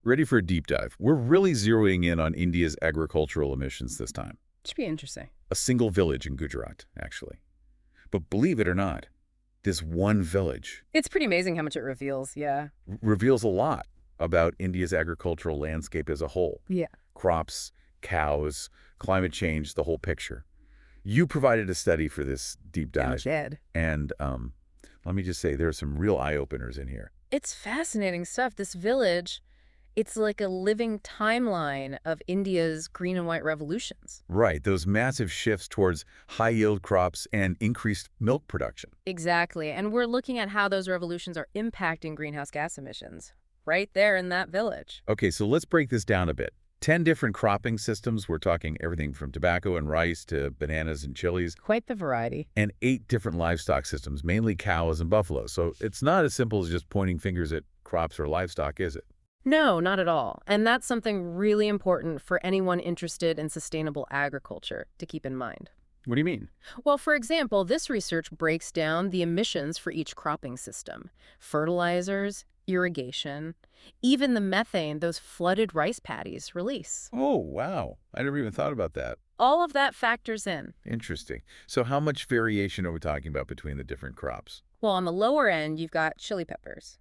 Ready for a deep dive. We're really zeroing in on India's agricultural emissions this time. Should be interesting. A single village in Gujarat, actually. But believe it or not, this one village It's pretty amazing how much it reveals, yeah. reveals a lot about India's agricultural landscape as a whole. Yeah. Crops, cows, climate change, the whole picture. You provided a study for this deep And dive. it's dead. And let me just say, there are some real eye-openers in here. It's fascinating stuff. This village, it's like a living timeline of India's green and white revolutions. Right, those massive shifts towards high-yield crops and increased milk production. Exactly. And we're looking at how those revolutions are impacting greenhouse gas emissions right there in that village. Okay, so let's break this down a bit. 10 different cropping systems. We're talking everything from tobacco and rice to bananas and chilies. Quite the variety. And 8 different livestock systems, mainly cows and buffalo. So it's not as simple as just pointing fingers at crops or livestock, is it? No, not at all. And that's something really important for anyone interested in sustainable agriculture to keep in mind. What do you mean? Well, for example, this research breaks down the emissions for each cropping system. Fertilizers, irrigation, even the methane those flooded rice paddies release. Oh, wow. I never even thought about that. All of that factors in. Interesting. So how much variation are we talking about between the different crops? Well, on the lower end, you've got chili peppers.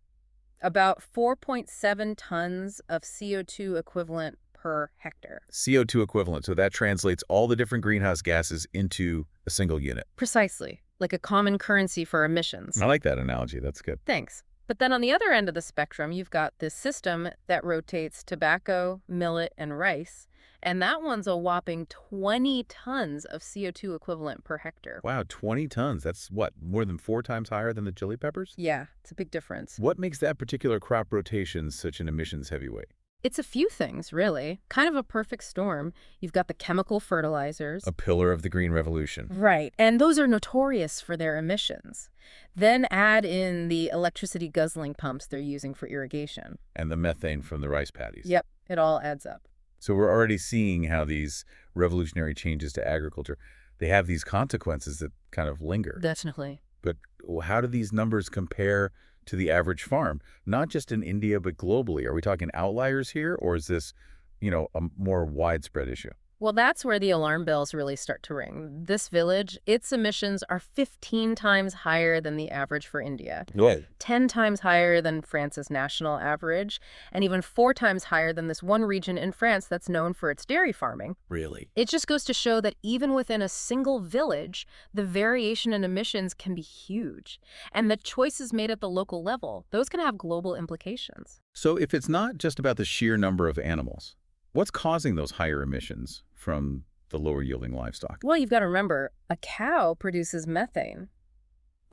About 4.7 tons of CO2 equivalent per hectare. CO2 equivalent. So that translates all the different greenhouse gases into a single unit. Precisely, like a common currency for emissions. I like that analogy. That's good. Thanks. But then on the other end of the spectrum, you've got this system that rotates tobacco, millet, and rice. And that one's a whopping 20 tons of CO2 equivalent per hectare. Wow, 20 tons. That's what, more than 4 times higher than the chili peppers? Yeah, it's a big difference. What makes that particular crop rotation such an emissions heavyweight? It's a few things, really. Kind of a perfect storm. You've got the chemical fertilizers. A pillar of the Green Revolution. Right, and those are notorious for their emissions. Then add in the electricity guzzling pumps they're using for irrigation. And the methane from the rice paddies. Yep, it all adds up. So we're already seeing how these revolutionary changes to agriculture, they have these consequences that kind of linger. Definitely. But how do these numbers compare to the average farm? Not just in India, but globally. Are we talking outliers here, or is this, a more widespread issue? Well, that's where the alarm bells really start to ring. This village, its emissions are 15 times higher than the average for India, Right. 10 times higher than France's national average, and even 4 times higher than this one region in France that's known for its dairy farming. Really? It just goes to show that even within a single village, the variation in emissions can be huge. And the choices made at the local level, those can have global implications. So if it's not just about the sheer number of animals, what's causing those higher emissions from the lower yielding livestock? Well, you've got to remember, a cow produces methane.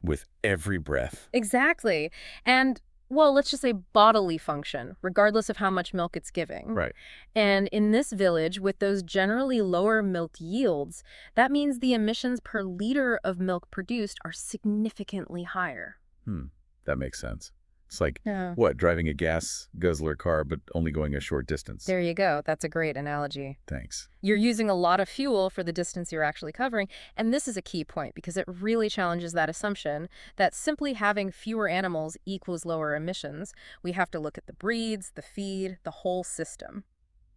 With every breath. Exactly. And, well, let's just say bodily function, regardless of how much milk it's giving. Right. And in this village, with those generally lower milk yields, that means the emissions per liter of milk produced are significantly higher. That makes sense. It's like, Yeah. what, driving a gas guzzler car, but only going a short distance. There you go. That's a great analogy. Thanks. You're using a lot of fuel for the distance you're actually covering, and this is a key point because it really challenges that assumption that simply having fewer animals equals lower emissions. We have to look at the breeds, the feed, the whole system.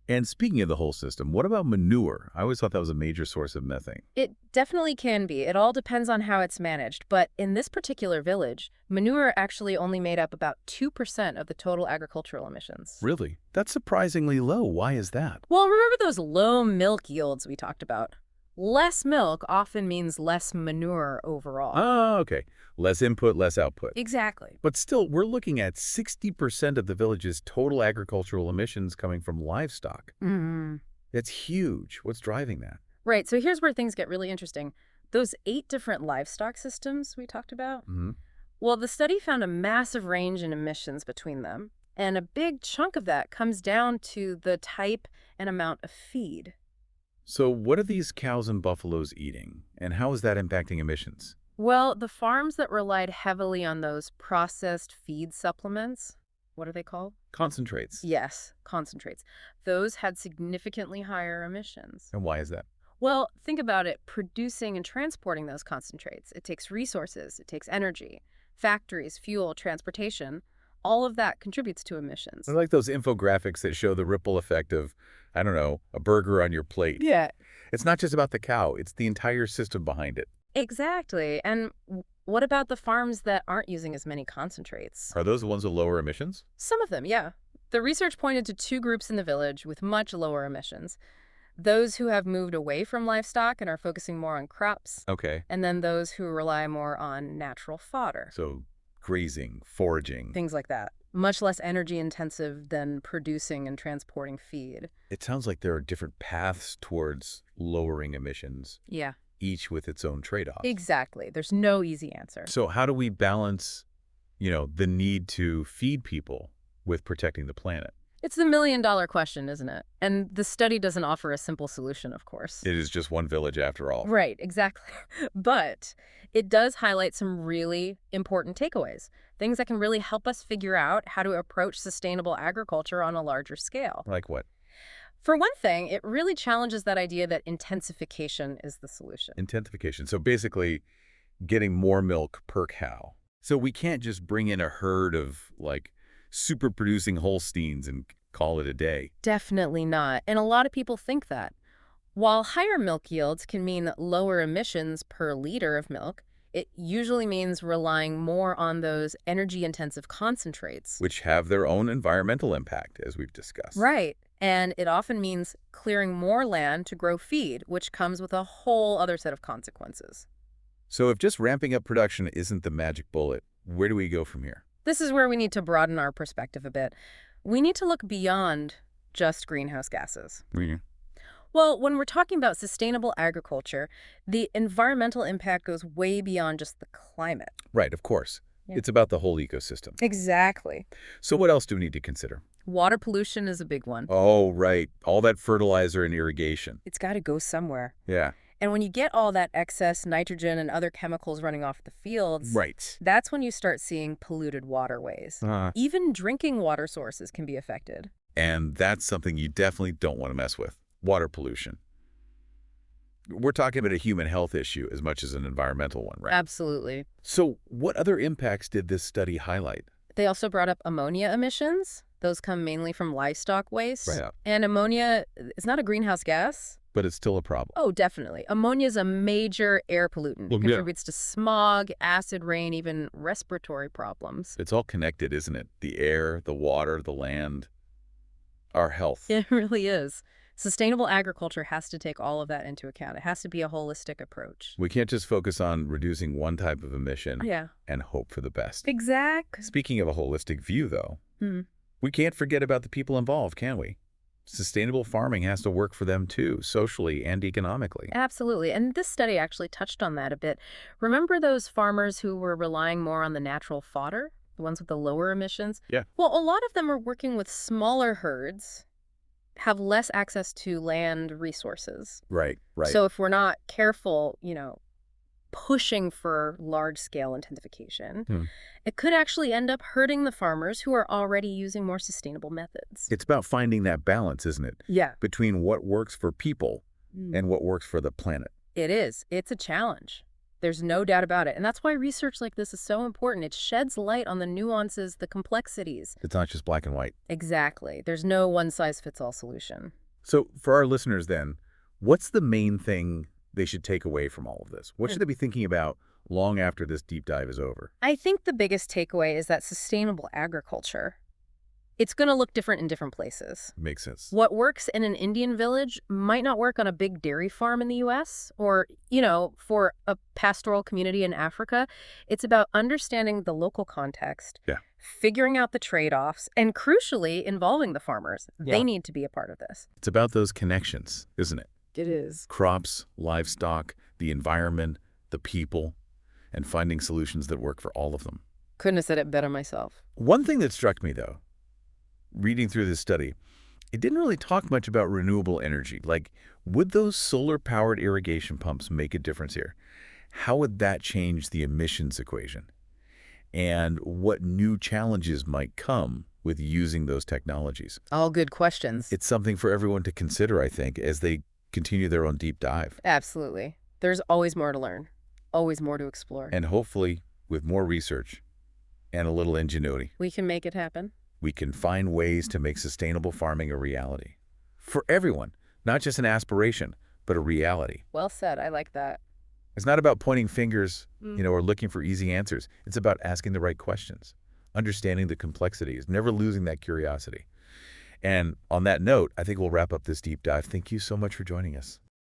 And speaking of the whole system, what about manure? I always thought that was a major source of methane. It definitely can be. It all depends on how it's managed. But in this particular village, manure actually only made up about 2% of the total agricultural emissions. Really? That's surprisingly low. Why is that? Well, remember those low milk yields we talked about? Less milk often means less manure overall. Oh, okay. Less input, less output. Exactly. But still, we're looking at 60% of the village's total agricultural emissions coming from livestock. That's huge. What's driving that? Right. So here's where things get really interesting. Those 8 different livestock systems we talked about, well, the study found a massive range in emissions between them. And a big chunk of that comes down to the type and amount of feed. So what are these cows and buffaloes eating, and how is that impacting emissions? Well, the farms that relied heavily on those processed feed supplements, what are they called? Concentrates. Yes, concentrates. Those had significantly higher emissions. And why is that? Well, think about it. Producing and transporting those concentrates, it takes resources, it takes energy, factories, fuel, transportation. all of that contributes to emissions. I like those infographics that show the ripple effect of, I don't know, a burger on your plate. Yeah, It's not just about the cow, it's the entire system behind it. exactly. And what about the farms that aren't using as many concentrates? Are those the ones with lower emissions? Some of them, yeah. The research pointed to two groups in the village with much lower emissions. Those who have moved away from livestock and are focusing more on crops, Okay. and then those who rely more on natural fodder. So grazing, foraging. Things like that. Much less energy intensive than producing and transporting feed. It sounds like there are different paths towards lowering emissions, Yeah, each with its own trade-offs. exactly. There's no easy answer. So how do we balance, the need to feed people with protecting the planet? It's the million-dollar question, isn't it? And the study doesn't offer a simple solution, of course. It is just one village after all. Right, exactly. But it does highlight some really important takeaways, things that can really help us figure out how to approach sustainable agriculture on a larger scale. Like what? For one thing, it really challenges that idea that intensification is the solution. Intensification. So basically getting more milk per cow. So we can't just bring in a herd of super producing Holsteins and call it a day. Definitely not. And a lot of people think that. While higher milk yields can mean lower emissions per liter of milk, it usually means relying more on those energy-intensive concentrates. Which have their own environmental impact, as we've discussed. Right. And it often means clearing more land to grow feed, which comes with a whole other set of consequences. So if just ramping up production isn't the magic bullet, where do we go from here? This is where we need to broaden our perspective a bit. We need to look beyond just greenhouse gases. Well, when we're talking about sustainable agriculture, the environmental impact goes way beyond just the climate. Right, of course. Yeah. It's about the whole ecosystem. Exactly. So what else do we need to consider? Water pollution is a big one. Oh, right. All that fertilizer and irrigation. It's got to go somewhere. Yeah. And when you get all that excess nitrogen and other chemicals running off the fields, Right. that's when you start seeing polluted waterways. Even drinking water sources can be affected. And that's something you definitely don't want to mess with. Water pollution. We're talking about a human health issue as much as an environmental one, right? Absolutely. So what other impacts did this study highlight? They also brought up ammonia emissions. Those come mainly from livestock waste. Right. And ammonia is not a greenhouse gas. But it's still a problem. Oh, definitely. Ammonia is a major air pollutant. Well, It yeah. contributes to smog, acid rain, even respiratory problems. It's all connected, isn't it? The air, the water, the land, our health. It really is. Sustainable agriculture has to take all of that into account. It has to be a holistic approach. We can't just focus on reducing one type of emission Yeah. and hope for the best. Exactly. Speaking of a holistic view, though, we can't forget about the people involved, can we? Sustainable farming has to work for them too, socially and economically. Absolutely. And this study actually touched on that a bit. Remember those farmers who were relying more on the natural fodder, the ones with the lower emissions? Yeah. Well, a lot of them are working with smaller herds, have less access to land resources. Right. So if we're not careful, pushing for large-scale intensification, it could actually end up hurting the farmers who are already using more sustainable methods. It's about finding that balance, isn't it? Yeah. Between what works for people and what works for the planet. It is. It's a challenge. There's no doubt about it. And that's why research like this is so important. It sheds light on the nuances, the complexities. It's not just black and white. Exactly. There's no one-size-fits-all solution. So for our listeners then, what's the main thing they should take away from all of this? What should they be thinking about long after this deep dive is over? I think the biggest takeaway is that sustainable agriculture, it's going to look different in different places. Makes sense. What works in an Indian village might not work on a big dairy farm in the U.S. or, for a pastoral community in Africa. It's about understanding the local context, figuring out the trade-offs, and crucially, involving the farmers. Yeah. They need to be a part of this. It's about those connections, isn't it? It is. Crops, livestock, the environment, the people, and finding solutions that work for all of them. Couldn't have said it better myself. One thing that struck me, though, reading through this study, it didn't really talk much about renewable energy. Like, would those solar-powered irrigation pumps make a difference here? How would that change the emissions equation? And what new challenges might come with using those technologies? All good questions. It's something for everyone to consider, I think, as they continue their own deep dive. And a little ingenuity. We can make it happen. We can find ways to make sustainable farming a reality. For everyone, not just an aspiration, but a reality. Well said. I like that. It's not about pointing fingers, or looking for easy answers. It's about asking the right questions, understanding the complexities, never losing that curiosity. And on that note, I think we'll wrap up this deep dive. Thank you so much for joining us.